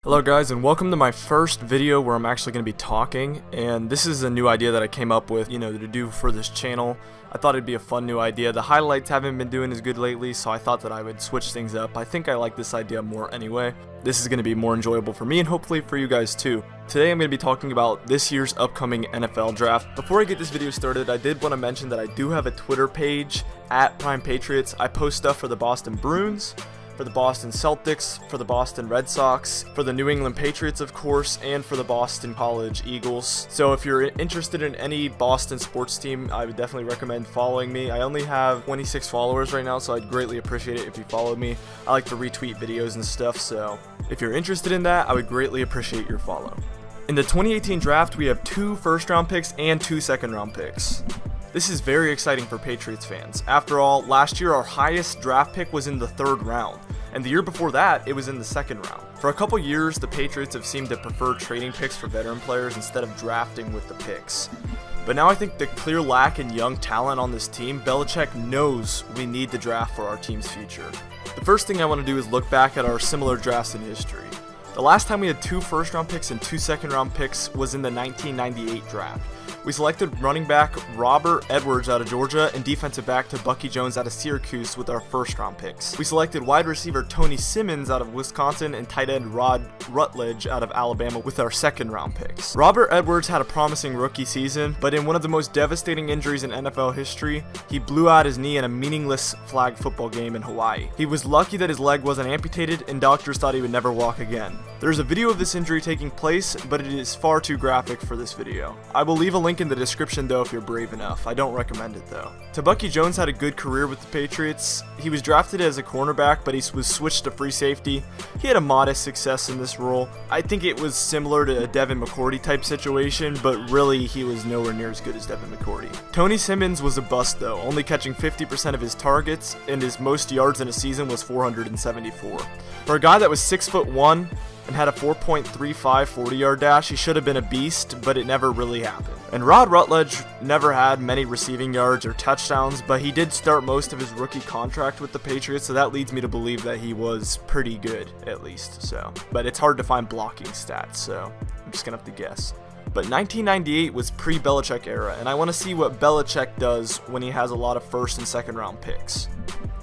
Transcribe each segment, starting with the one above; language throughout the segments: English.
Hello guys, and welcome to my first video where I'm actually going to be talking, and this is a new idea that I came up with, to do for this channel. I thought it'd be a fun new idea. The highlights haven't been doing as good lately, so I thought that I would switch things up. I think I like this idea more anyway. This is going to be more enjoyable for me and hopefully for you guys too. Today I'm going to be talking about this year's upcoming NFL draft. Before I get this video started, I did want to mention that I do have a Twitter page at Prime Patriots. I post stuff for the Boston Bruins, for the Boston Celtics, for the Boston Red Sox, for the New England Patriots of course, and for the Boston College Eagles. So if you're interested in any Boston sports team, I would definitely recommend following me. I only have 26 followers right now, so I'd greatly appreciate it if you followed me. I like to retweet videos and stuff, so if you're interested in that, I would greatly appreciate your follow. In the 2018 draft, we have 2 first-round picks and 2 second-round picks. This is very exciting for Patriots fans. After all, last year our highest draft pick was in the 3rd round, and the year before that, it was in the 2nd round. For a couple years, the Patriots have seemed to prefer trading picks for veteran players instead of drafting with the picks. But now I think the clear lack in young talent on this team, Belichick knows we need the draft for our team's future. The first thing I want to do is look back at our similar drafts in history. The last time we had 2 first-round picks and 2 second-round picks was in the 1998 draft. We selected running back Robert Edwards out of Georgia and defensive back Bucky Jones out of Syracuse with our first-round picks. We selected wide receiver Tony Simmons out of Wisconsin and tight end Rod Rutledge out of Alabama with our second-round picks. Robert Edwards had a promising rookie season, but in one of the most devastating injuries in NFL history, he blew out his knee in a meaningless flag football game in Hawaii. He was lucky that his leg wasn't amputated, and doctors thought he would never walk again. There's a video of this injury taking place, but it is far too graphic for this video. I will leave a link in the description though if you're brave enough. I don't recommend it though. Bucky Jones had a good career with the Patriots. He was drafted as a cornerback, but he was switched to free safety. He had a modest success in this role. I think it was similar to a Devin McCourty type situation, but really he was nowhere near as good as Devin McCourty. Tony Simmons was a bust though, only catching 50% of his targets, and his most yards in a season was 474. For a guy that was 6'1" and had a 4.35 40-yard dash, he should have been a beast, but it never really happened. And Rod Rutledge never had many receiving yards or touchdowns, but he did start most of his rookie contract with the Patriots, so that leads me to believe that he was pretty good, at least. But it's hard to find blocking stats, so I'm just gonna have to guess. But 1998 was pre-Belichick era, and I want to see what Belichick does when he has a lot of first and second round picks.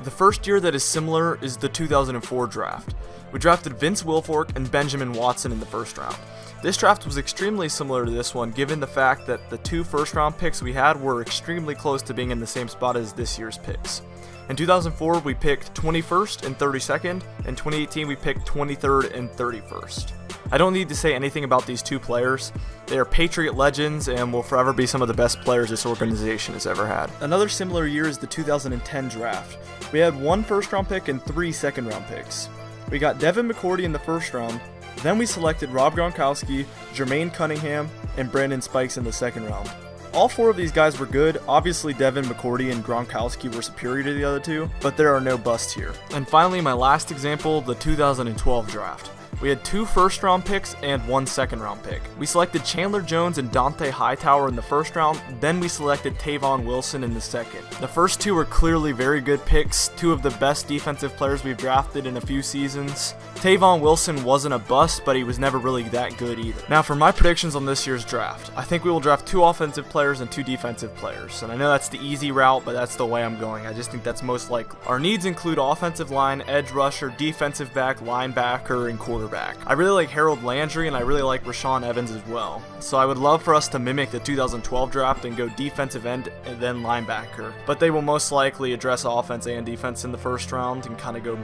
The first year that is similar is the 2004 draft. We drafted Vince Wilfork and Benjamin Watson in the first round. This draft was extremely similar to this one given the fact that the 2 first round picks we had were extremely close to being in the same spot as this year's picks. In 2004 we picked 21st and 32nd, in 2018 we picked 23rd and 31st. I don't need to say anything about these 2 players. They are Patriot legends and will forever be some of the best players this organization has ever had. Another similar year is the 2010 draft. We had 1 first round pick and 3 second round picks. We got Devin McCourty in the first round, then we selected Rob Gronkowski, Jermaine Cunningham, and Brandon Spikes in the second round. All 4 of these guys were good. Obviously Devin McCourty and Gronkowski were superior to the other 2, but there are no busts here. And finally, my last example, the 2012 draft. We had 2 first round picks and 1 second round pick. We selected Chandler Jones and Dante Hightower in the first round, then we selected Tavon Wilson in the second. The first 2 were clearly very good picks, 2 of the best defensive players we've drafted in a few seasons. Tavon Wilson wasn't a bust, but he was never really that good either. Now for my predictions on this year's draft, I think we will draft 2 offensive players and 2 defensive players. And I know that's the easy route, but that's the way I'm going. I just think that's most likely. Our needs include offensive line, edge rusher, defensive back, linebacker, and quarterback. I really like Harold Landry and I really like Rashaan Evans as well. So I would love for us to mimic the 2012 draft and go defensive end and then linebacker. But they will most likely address offense and defense in the first round and kind of go,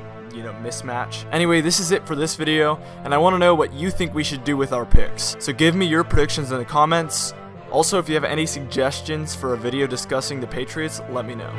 mismatch. Anyway, this is it for this video, and I want to know what you think we should do with our picks. So give me your predictions in the comments. Also, if you have any suggestions for a video discussing the Patriots, let me know.